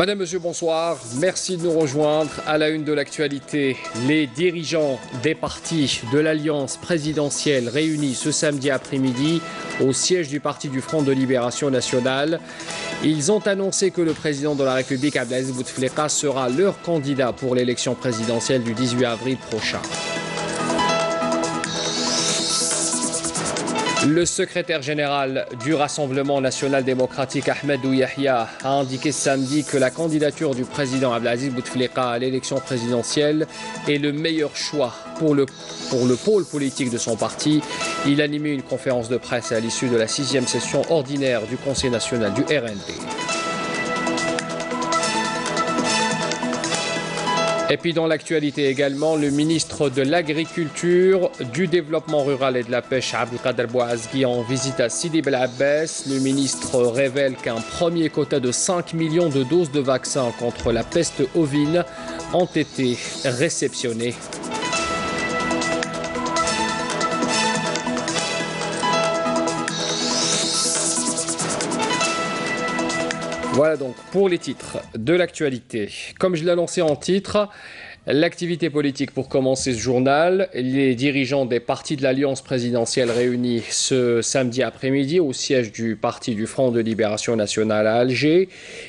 Madame, Monsieur, bonsoir. Merci de nous rejoindre à la une de l'actualité. Les dirigeants des partis de l'Alliance présidentielle réunis ce samedi après-midi au siège du Parti du Front de Libération Nationale. Ils ont annoncé que le président de la République, Abdelaziz Bouteflika, sera leur candidat pour l'élection présidentielle du 18 avril prochain. Le secrétaire général du Rassemblement national démocratique, Ahmadou Yahya, a indiqué samedi que la candidature du président Abdelaziz Bouteflika à l'élection présidentielle est le meilleur choix pour le pôle politique de son parti. Il a animé une conférence de presse à l'issue de la 6e session ordinaire du Conseil national du RND. Et puis dans l'actualité également, le ministre de l'Agriculture, du Développement rural et de la Pêche, Abdelkader Bouazghi, en visite à Sidi Bel Abbès. Le ministre révèle qu'un premier quota de 5 millions de doses de vaccins contre la peste ovine ont été réceptionnés. Voilà donc pour les titres de l'actualité. Comme je l'ai annoncé en titre, l'activité politique pour commencer ce journal. Les dirigeants des partis de l'Alliance présidentielle réunis ce samedi après-midi au siège du Parti du Front de Libération Nationale à Alger.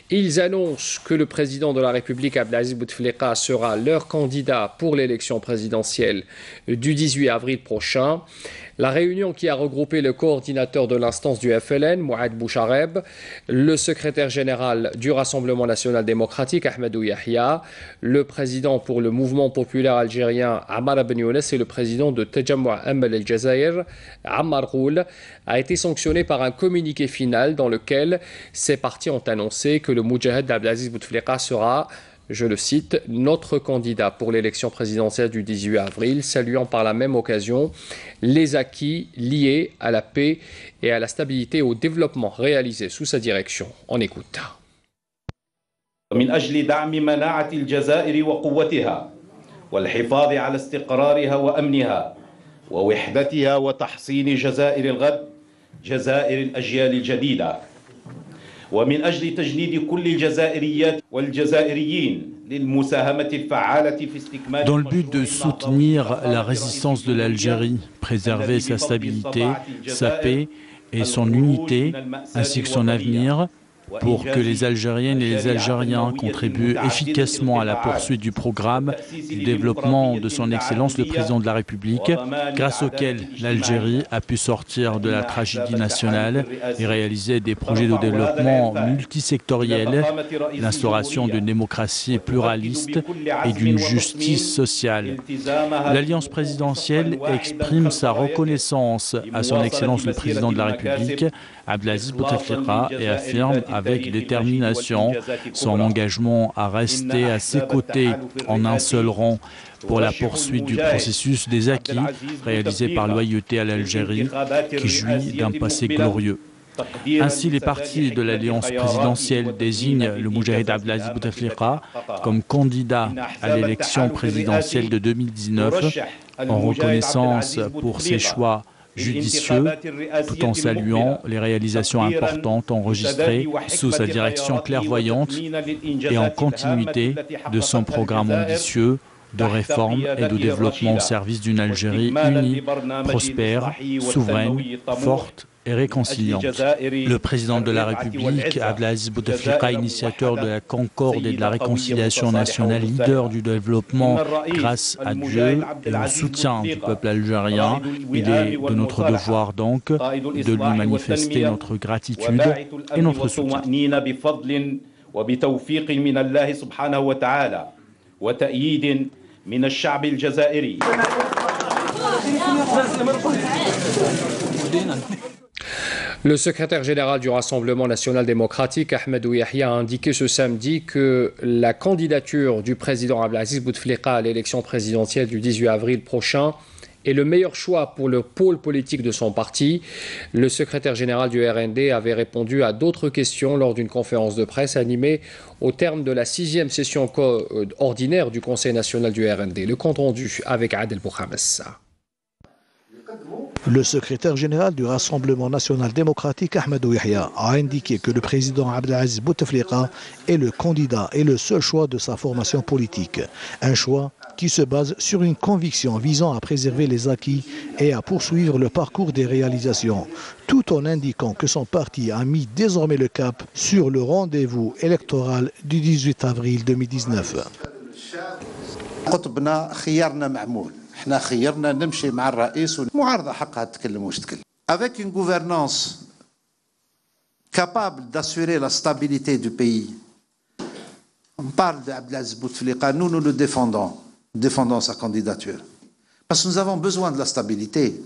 Ils annoncent que le président de la République, Abdelaziz Bouteflika, sera leur candidat pour l'élection présidentielle du 18 avril prochain. La réunion qui a regroupé le coordinateur de l'instance du FLN, Mouad Bouchareb, le secrétaire général du Rassemblement national démocratique, Ahmadou Yahya, le président pour le mouvement populaire algérien, Ammar Ben Younes, et le président de Tajamou' Amal el-Jazair, Ammar Ghoul, a été sanctionné par un communiqué final dans lequel ces partis ont annoncé que le Moudjahid Abdelaziz Bouteflika sera, je le cite, notre candidat pour l'élection présidentielle du 18 avril, saluant par la même occasion les acquis liés à la paix et à la stabilité et au développement réalisés sous sa direction. On écoute. من أجل دعم مناعة الجزائر وقوتها والحفاظ على استقرارها وأمنها ووحدتها وتحصين جزائر الغد جزائر الأجيال الجديدة ومن أجل تجنيد كل الجزائريات والجزائريين للمساهمة الفعالة في استكمال. Dans le but de soutenir la résistance de l'Algérie, préserver sa stabilité, sa paix et son unité, ainsi que son avenir, pour que les Algériennes et les Algériens contribuent efficacement à la poursuite du programme du développement de son Excellence le Président de la République, grâce auquel l'Algérie a pu sortir de la tragédie nationale et réaliser des projets de développement multisectoriels, l'instauration d'une démocratie pluraliste et d'une justice sociale. L'Alliance présidentielle exprime sa reconnaissance à son Excellence le Président de la République, Abdelaziz Bouteflika, et affirme avec détermination son engagement à rester à ses côtés en un seul rang pour la poursuite du processus des acquis réalisé par loyauté à l'Algérie qui jouit d'un passé glorieux. Ainsi, les partis de l'Alliance présidentielle désignent le Moudjahid Abdelaziz Bouteflika comme candidat à l'élection présidentielle de 2019 en reconnaissance pour ses choix judicieux, tout en saluant les réalisations importantes enregistrées sous sa direction clairvoyante et en continuité de son programme ambitieux de réforme et de développement au service d'une Algérie unie, prospère, souveraine, forte et réconciliante. Le président de la République, Abdelaziz Bouteflika, initiateur de la concorde et de la réconciliation nationale, leader du développement grâce à Dieu et au soutien du peuple algérien, il est de notre devoir donc de lui manifester notre gratitude et notre soutien. Le secrétaire général du Rassemblement national démocratique, Ahmadou Yahya, a indiqué ce samedi que la candidature du président Abdelaziz Bouteflika à l'élection présidentielle du 18 avril prochain est le meilleur choix pour le pôle politique de son parti. Le secrétaire général du RND avait répondu à d'autres questions lors d'une conférence de presse animée au terme de la 6e session ordinaire du Conseil national du RND. Le compte rendu avec Adel Bouhamessa. Le secrétaire général du Rassemblement national démocratique, Ahmadou Yahya, a indiqué que le président Abdelaziz Bouteflika est le candidat et le seul choix de sa formation politique. Un choix qui se base sur une conviction visant à préserver les acquis et à poursuivre le parcours des réalisations, tout en indiquant que son parti a mis désormais le cap sur le rendez-vous électoral du 18 avril 2019. احنا خيرنا نمشي مع الرئيس والمعارضة حقها تتكلم واش تتكلم. Avec une gouvernance capable d'assurer la stabilité du pays. On parle d'Abdelaziz Bouteflika, nous le défendons sa candidature. Parce que nous avons besoin de la stabilité.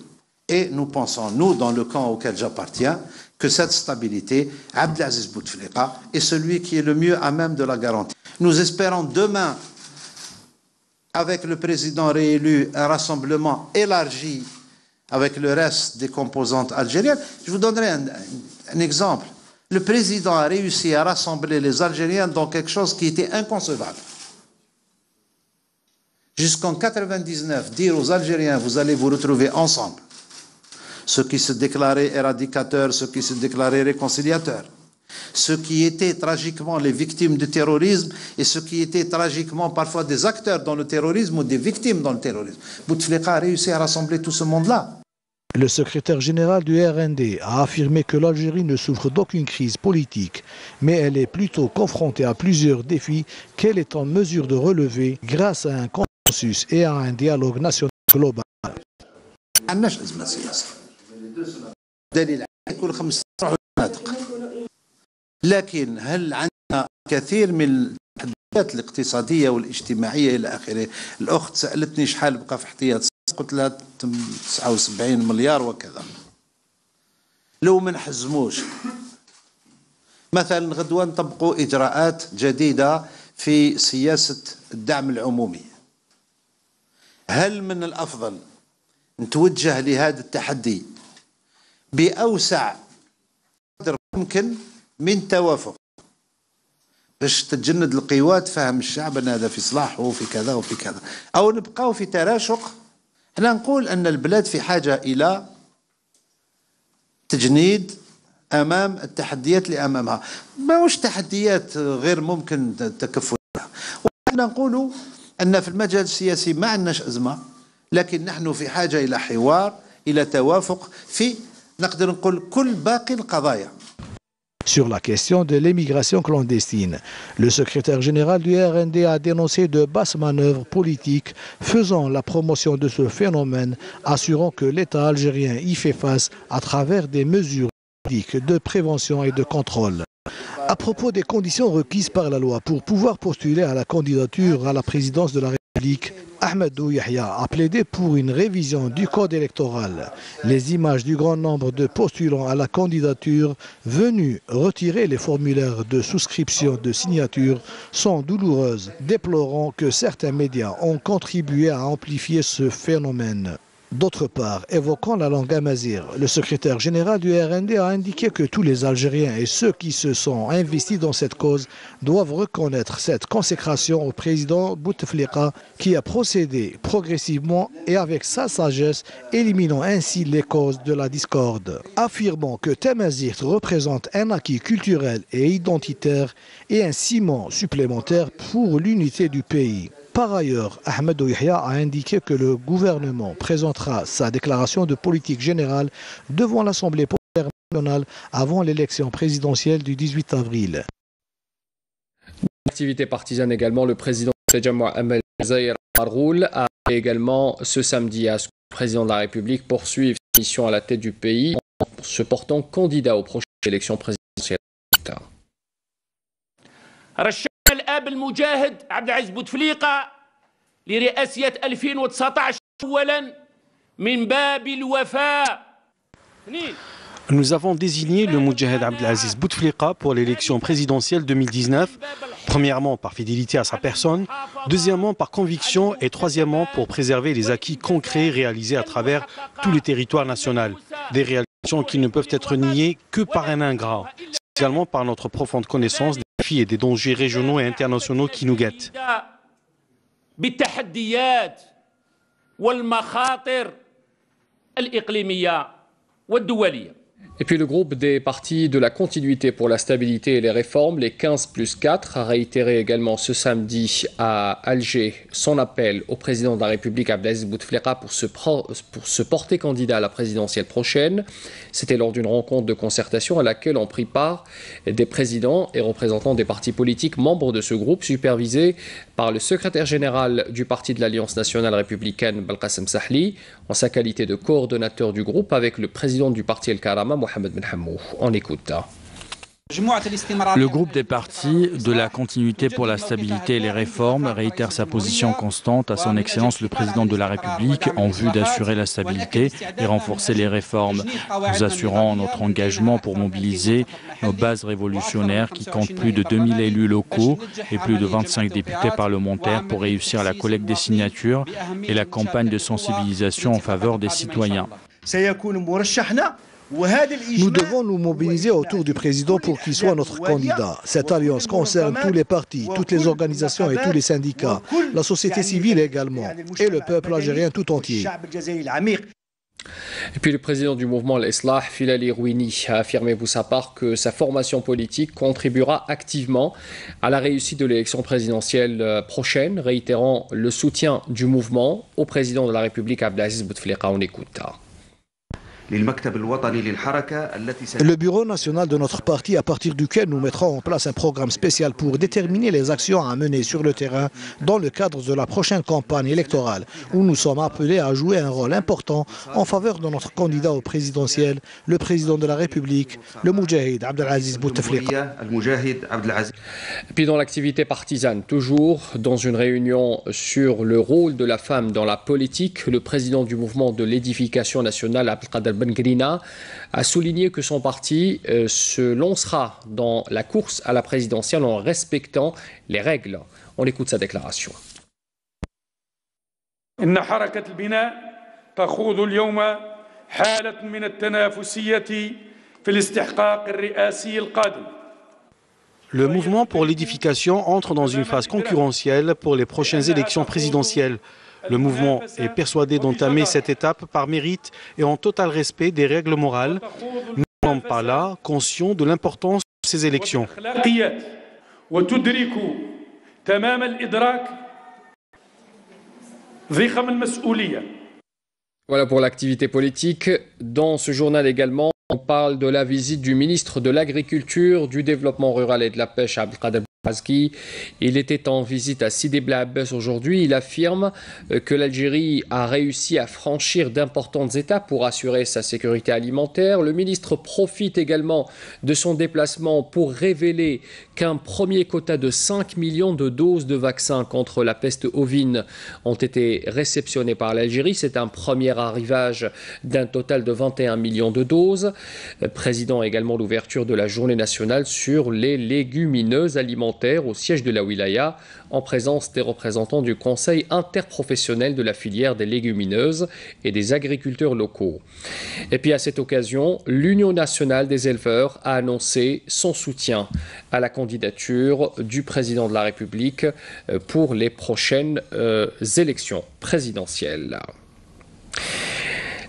Et nous pensons, nous, dans le camp auquel j'appartiens, que cette stabilité, Abdelaziz Bouteflika est celui qui est le mieux à même de la garantir. Nous espérons demain, avec le président réélu, un rassemblement élargi avec le reste des composantes algériennes. Je vous donnerai un exemple. Le président a réussi à rassembler les Algériens dans quelque chose qui était inconcevable. Jusqu'en 1999, dire aux Algériens, vous allez vous retrouver ensemble. Ceux qui se déclaraient éradicateurs, ceux qui se déclaraient réconciliateurs. Ceux qui étaient tragiquement les victimes du terrorisme et ceux qui étaient tragiquement parfois des acteurs dans le terrorisme ou des victimes dans le terrorisme. Bouteflika a réussi à rassembler tout ce monde-là. Le secrétaire général du RND a affirmé que l'Algérie ne souffre d'aucune crise politique, mais elle est plutôt confrontée à plusieurs défis qu'elle est en mesure de relever grâce à un consensus et à un dialogue national global. لكن هل عندنا كثير من التحديات الاقتصادية والاجتماعية إلى آخره. الأخت سألتني شحال بقى في احتياط، قلت لها 79 مليار وكذا. لو ما نحزموش مثلا غدوة نطبقوا إجراءات جديدة في سياسة الدعم العمومي، هل من الأفضل نتوجه لهذا التحدي بأوسع قدر ممكن من توافق باش تتجند القوات فهم الشعب ان هذا في صلاحه وفي كذا وفي كذا، او نبقاو في تراشق. احنا نقول ان البلاد في حاجه الى تجنيد امام التحديات اللي امامها، ماهوش تحديات غير ممكن التكفل بها. وحنا نقولوا ان في المجال السياسي ما عندناش ازمه، لكن نحن في حاجه الى حوار، الى توافق في نقدر نقول كل باقي القضايا. Sur la question de l'émigration clandestine, le secrétaire général du RND a dénoncé de basses manœuvres politiques faisant la promotion de ce phénomène, assurant que l'État algérien y fait face à travers des mesures de prévention et de contrôle. À propos des conditions requises par la loi pour pouvoir postuler à la candidature à la présidence de la République, Ahmadou Yahya a plaidé pour une révision du code électoral. Les images du grand nombre de postulants à la candidature venus retirer les formulaires de souscription de signature sont douloureuses, déplorant que certains médias ont contribué à amplifier ce phénomène. D'autre part, évoquant la langue amazigh, le secrétaire général du RND a indiqué que tous les Algériens et ceux qui se sont investis dans cette cause doivent reconnaître cette consécration au président Bouteflika qui a procédé progressivement et avec sa sagesse, éliminant ainsi les causes de la discorde. Affirmant que Tamazight représente un acquis culturel et identitaire et un ciment supplémentaire pour l'unité du pays. Par ailleurs, Ahmadou Yahya a indiqué que le gouvernement présentera sa déclaration de politique générale devant l'Assemblée populaire nationale avant l'élection présidentielle du 18 avril. Activité partisane également, le président Tejamou Amel Zahir Marroul a également ce samedi à ce que le président de la République poursuive sa mission à la tête du pays en se portant candidat aux prochaines élections présidentielles. الأب المجاهد عبدالعزيز بوتفليقة لرئاسة 2019 أولا من باب الوفاء. Nous avons désigné le Moudjahed Abdelaziz Bouteflika pour l'élection présidentielle 2019, premièrement par fidélité à sa personne, deuxièmement par conviction et troisièmement pour préserver les acquis concrets réalisés à travers tout le territoire national. Des réalisations qui ne peuvent être niées que par un ingrat, spécialement par notre profonde connaissance des défis et des dangers régionaux et internationaux qui nous guettent. الإقليمية والدولية. Et puis le groupe des partis de la continuité pour la stabilité et les réformes, les 15+4, a réitéré également ce samedi à Alger son appel au président de la République Abdelaziz Bouteflika pour se porter candidat à la présidentielle prochaine. C'était lors d'une rencontre de concertation à laquelle ont pris part des présidents et représentants des partis politiques membres de ce groupe, supervisés par le secrétaire général du parti de l'Alliance nationale républicaine, Belkacem Sahli, en sa qualité de coordonnateur du groupe avec le président du parti El Karama, Mohamed Ben Hammou. On écoute. Le groupe des partis de la continuité pour la stabilité et les réformes réitère sa position constante à son Excellence le Président de la République en vue d'assurer la stabilité et renforcer les réformes. Nous assurons notre engagement pour mobiliser nos bases révolutionnaires qui comptent plus de 2000 élus locaux et plus de 25 députés parlementaires pour réussir la collecte des signatures et la campagne de sensibilisation en faveur des citoyens. Nous devons nous mobiliser autour du président pour qu'il soit notre candidat. Cette alliance concerne tous les partis, toutes les organisations et tous les syndicats, la société civile également, et le peuple algérien tout entier. Et puis le président du mouvement l'Islah, Filali Rouini, a affirmé pour sa part que sa formation politique contribuera activement à la réussite de l'élection présidentielle prochaine, réitérant le soutien du mouvement au président de la République Abdelaziz Bouteflika. On écoute. Le bureau national de notre parti, à partir duquel nous mettrons en place un programme spécial pour déterminer les actions à mener sur le terrain dans le cadre de la prochaine campagne électorale, où nous sommes appelés à jouer un rôle important en faveur de notre candidat au présidentiel, le président de la République, le Moudjahid Abdelaziz Bouteflika. Et puis dans l'activité partisane, toujours dans une réunion sur le rôle de la femme dans la politique, le président du mouvement de l'édification nationale, Abdelkader Ben Grina, a souligné que son parti se lancera dans la course à la présidentielle en respectant les règles. On écoute sa déclaration. إن حركة البناء تخوض اليوم حالة من التنافسية في الاستحقاق الرئاسي القادم. Le mouvement pour l'édification entre dans une phase concurrentielle pour les prochaines élections présidentielles. Le mouvement est persuadé d'entamer cette étape par mérite et en total respect des règles morales. Nous ne sommes pas là conscients de l'importance de ces élections. Voilà pour l'activité politique. Dans ce journal également, on parle de la visite du ministre de l'Agriculture, du Développement rural et de la Pêche, Abdelkader Bouteflika. Il était en visite à Sidi Bla Abbas aujourd'hui. Il affirme que l'Algérie a réussi à franchir d'importantes étapes pour assurer sa sécurité alimentaire. Le ministre profite également de son déplacement pour révéler qu'un premier quota de 5 millions de doses de vaccins contre la peste ovine ont été réceptionnées par l'Algérie. C'est un premier arrivage d'un total de 21 millions de doses. Président également l'ouverture de la journée nationale sur les légumineuses alimentaires au siège de la Wilaya, en présence des représentants du Conseil interprofessionnel de la filière des légumineuses et des agriculteurs locaux. Et puis à cette occasion, l'Union nationale des éleveurs a annoncé son soutien à la candidature du président de la République pour les prochaines élections présidentielles.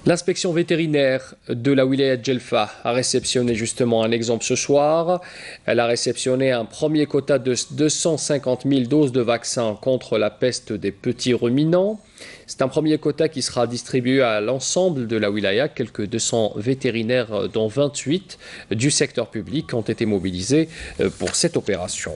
L'inspection vétérinaire de la wilaya de Djelfa a réceptionné justement un exemple ce soir. Elle a réceptionné un premier quota de 250 000 doses de vaccins contre la peste des petits ruminants. C'est un premier quota qui sera distribué à l'ensemble de la wilaya. Quelques 200 vétérinaires, dont 28 du secteur public, ont été mobilisés pour cette opération.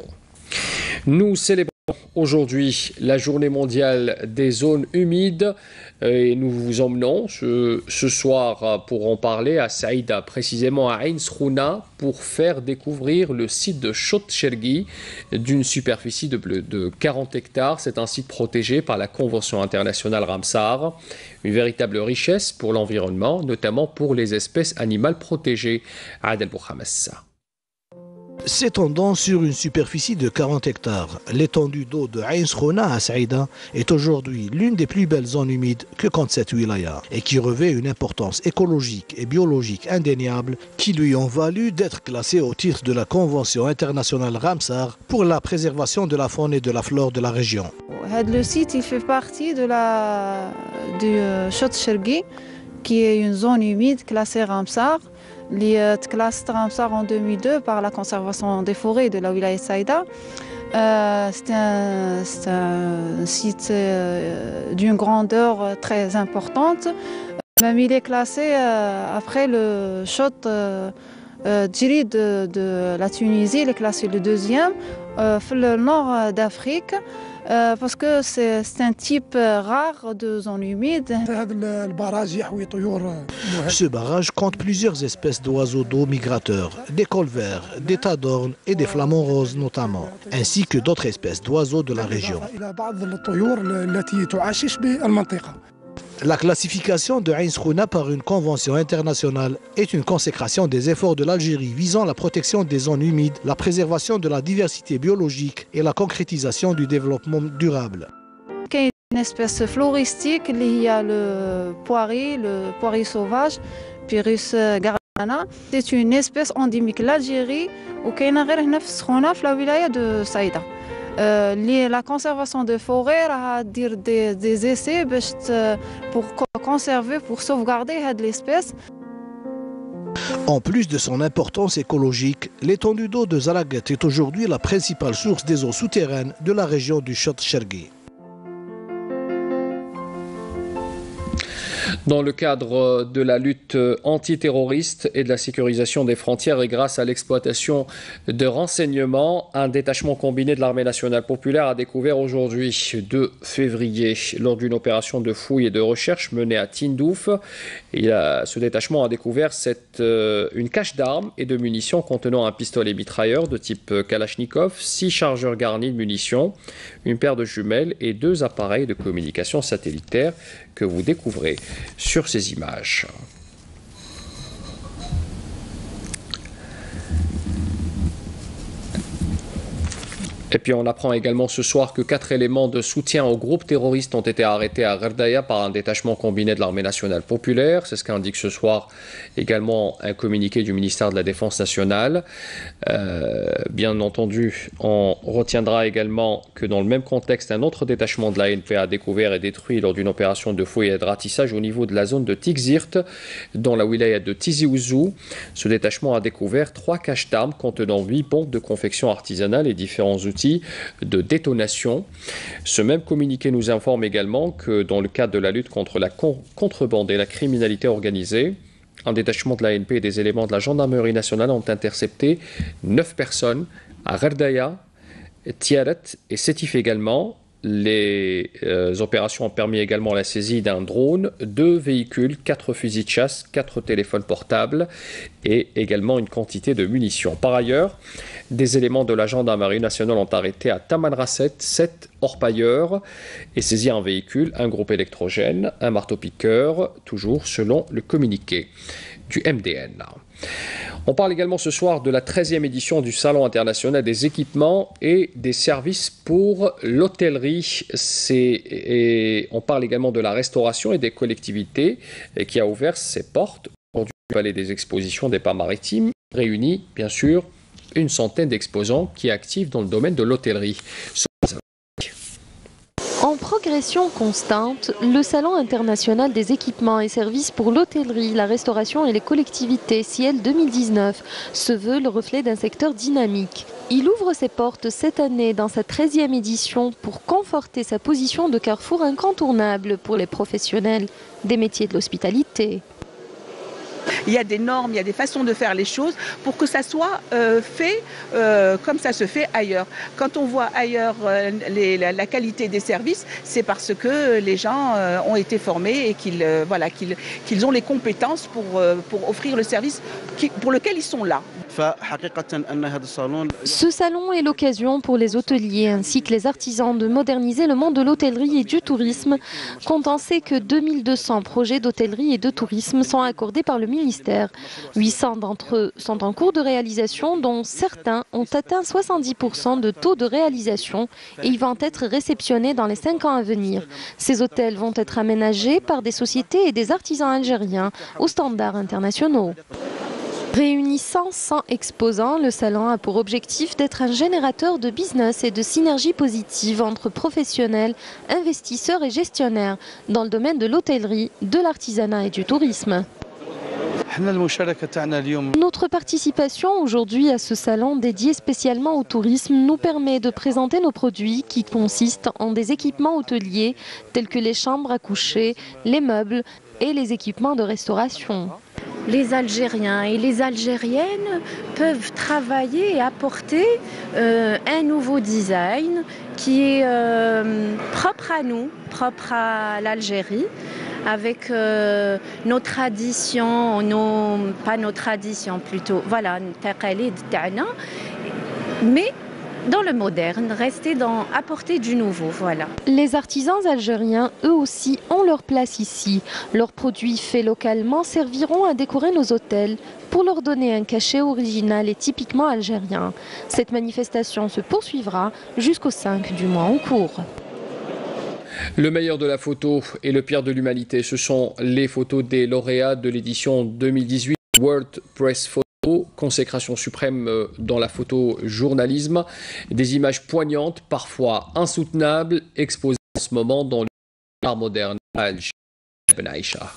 Nous célébrons aujourd'hui la journée mondiale des zones humides et nous vous emmenons ce soir pour en parler à Saïda, précisément à Ain Srouna, pour faire découvrir le site de Chott Chergui d'une superficie de 40 hectares. C'est un site protégé par la Convention internationale Ramsar, une véritable richesse pour l'environnement, notamment pour les espèces animales protégées. Adel Bouhamassa. S'étendant sur une superficie de 40 hectares, l'étendue d'eau de Ain Srouna à Saïda est aujourd'hui l'une des plus belles zones humides que compte cette wilaya et qui revêt une importance écologique et biologique indéniable qui lui ont valu d'être classée au titre de la Convention internationale Ramsar pour la préservation de la faune et de la flore de la région. Le site il fait partie du Chott Chergui qui est une zone humide classée Ramsar. Classée Ramsar en 2002 par la conservation des forêts de la wilaya de Saïda. C'est un site d'une grandeur très importante. Même il est classé après le shot Djiri de la Tunisie, il est classé le deuxième dans le nord d'Afrique. Parce que c'est un type rare de zone humide. Ce barrage compte plusieurs espèces d'oiseaux d'eau migrateurs, des colverts, des tadornes et des flamants roses notamment, ainsi que d'autres espèces d'oiseaux de la région. La classification de Ain Khouna par une convention internationale est une consécration des efforts de l'Algérie visant la protection des zones humides, la préservation de la diversité biologique et la concrétisation du développement durable. Il y a une espèce floristique, il y a le poirier sauvage, Pyrrhus gardana. C'est une espèce endémique de l'Algérie où il y a la wilaya de Saïda. La conservation des forêts a des essais pour conserver, pour sauvegarder l'espèce. En plus de son importance écologique, l'étendue d'eau de Zalaguet est aujourd'hui la principale source des eaux souterraines de la région du Chott Chergui. Dans le cadre de la lutte antiterroriste et de la sécurisation des frontières et grâce à l'exploitation de renseignements, un détachement combiné de l'armée nationale populaire a découvert aujourd'hui, 2 février, lors d'une opération de fouille et de recherche menée à Tindouf, ce détachement a découvert une cache d'armes et de munitions contenant un pistolet mitrailleur de type Kalachnikov, 6 chargeurs garnis de munitions, une paire de jumelles et 2 appareils de communication satellitaire que vous découvrez sur ces images. Et puis on apprend également ce soir que 4 éléments de soutien au groupe terroriste ont été arrêtés à Gerdaya par un détachement combiné de l'armée nationale populaire. C'est ce qu'indique ce soir également un communiqué du ministère de la Défense nationale. Bien entendu, on retiendra également que dans le même contexte, un autre détachement de l'ANP a découvert et détruit lors d'une opération de fouille et de ratissage au niveau de la zone de Tikzirt, dans la wilaya de Tizi Ouzou. Ce détachement a découvert 3 caches d'armes contenant 8 bombes de confection artisanale et différents outils de détonation. Ce même communiqué nous informe également que dans le cadre de la lutte contre la contrebande et la criminalité organisée, un détachement de l'ANP et des éléments de la gendarmerie nationale ont intercepté 9 personnes à Gerdaya, Tiaret et Sétif également. Les opérations ont permis également la saisie d'un drone, 2 véhicules, 4 fusils de chasse, 4 téléphones portables et également une quantité de munitions. Par ailleurs, des éléments de la gendarmerie nationale ont arrêté à Tamanrasset 7 orpailleurs et saisi un véhicule, un groupe électrogène, un marteau-piqueur, toujours selon le communiqué du MDN. On parle également ce soir de la 13e édition du Salon international des équipements et des services pour l'hôtellerie. On parle également de la restauration et des collectivités qui a ouvert ses portes aujourd'hui au Palais des Expositions des Pas Maritimes, réunit bien sûr une centaine d'exposants qui actifs dans le domaine de l'hôtellerie. En progression constante, le Salon international des équipements et services pour l'hôtellerie, la restauration et les collectivités, CIEL 2019, se veut le reflet d'un secteur dynamique. Il ouvre ses portes cette année dans sa 13e édition pour conforter sa position de carrefour incontournable pour les professionnels des métiers de l'hospitalité. Il y a des normes, il y a des façons de faire les choses pour que ça soit fait comme ça se fait ailleurs. Quand on voit ailleurs la qualité des services, c'est parce que les gens ont été formés et qu'ils ont les compétences pour offrir le service pour lequel ils sont là. Ce salon est l'occasion pour les hôteliers ainsi que les artisans de moderniser le monde de l'hôtellerie et du tourisme. Comptant sait que 2200 projets d'hôtellerie et de tourisme sont accordés par le ministère. 800 d'entre eux sont en cours de réalisation, dont certains ont atteint 70% de taux de réalisation et ils vont être réceptionnés dans les 5 ans à venir. Ces hôtels vont être aménagés par des sociétés et des artisans algériens aux standards internationaux. Réunissant 100 exposants, le salon a pour objectif d'être un générateur de business et de synergie positive entre professionnels, investisseurs et gestionnaires dans le domaine de l'hôtellerie, de l'artisanat et du tourisme. Notre participation aujourd'hui à ce salon dédié spécialement au tourisme nous permet de présenter nos produits qui consistent en des équipements hôteliers tels que les chambres à coucher, les meubles et les équipements de restauration. Les Algériens et les Algériennes peuvent travailler et apporter un nouveau design qui est propre à nous, propre à l'Algérie, avec nos traditions, pas nos traditions plutôt, voilà, mais dans le moderne, apporter du nouveau, voilà. Les artisans algériens, eux aussi, ont leur place ici. Leurs produits faits localement serviront à décorer nos hôtels pour leur donner un cachet original et typiquement algérien. Cette manifestation se poursuivra jusqu'au 5 du mois en cours. Le meilleur de la photo et le pire de l'humanité, ce sont les photos des lauréats de l'édition 2018 World Press Photo. Consécration suprême dans la photojournalisme, des images poignantes, parfois insoutenables, exposées en ce moment dans l'art moderne à Alger. Ben Aïcha.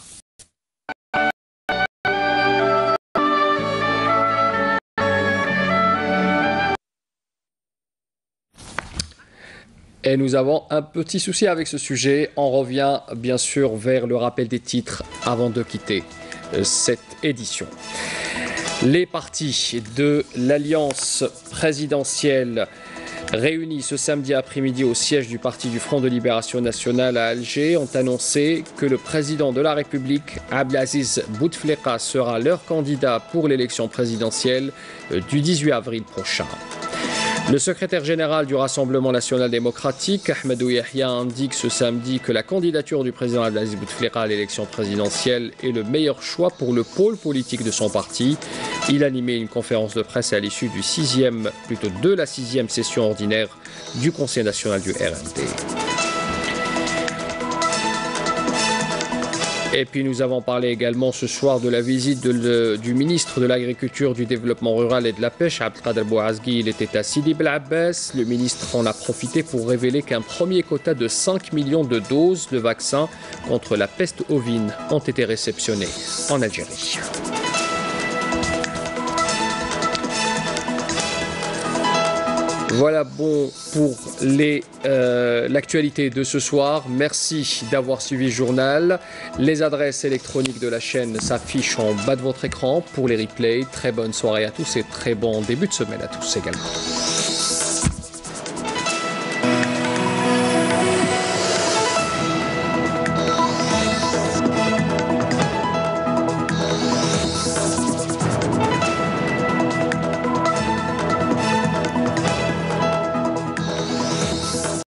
Et nous avons un petit souci avec ce sujet. On revient bien sûr vers le rappel des titres avant de quitter cette édition. Les partis de l'Alliance présidentielle réunis ce samedi après-midi au siège du Parti du Front de Libération Nationale à Alger ont annoncé que le président de la République, Abdelaziz Bouteflika, sera leur candidat pour l'élection présidentielle du 18 avril prochain. Le secrétaire général du Rassemblement national démocratique, Ahmadou Yahya, indique ce samedi que la candidature du président Abdelaziz Bouteflika à l'élection présidentielle est le meilleur choix pour le pôle politique de son parti. Il animait une conférence de presse à l'issue de la 6e session ordinaire du Conseil national du RND. Et puis nous avons parlé également ce soir de la visite du ministre de l'Agriculture, du Développement rural et de la Pêche, Abdelkader Bouazghi. Il était à Sidi Bel Abbès. Le ministre en a profité pour révéler qu'un premier quota de 5 millions de doses de vaccins contre la peste ovine ont été réceptionnés en Algérie. Voilà bon pour l'actualité de ce soir. Merci d'avoir suivi le journal. Les adresses électroniques de la chaîne s'affichent en bas de votre écran pour les replays. Très bonne soirée à tous et très bon début de semaine à tous également.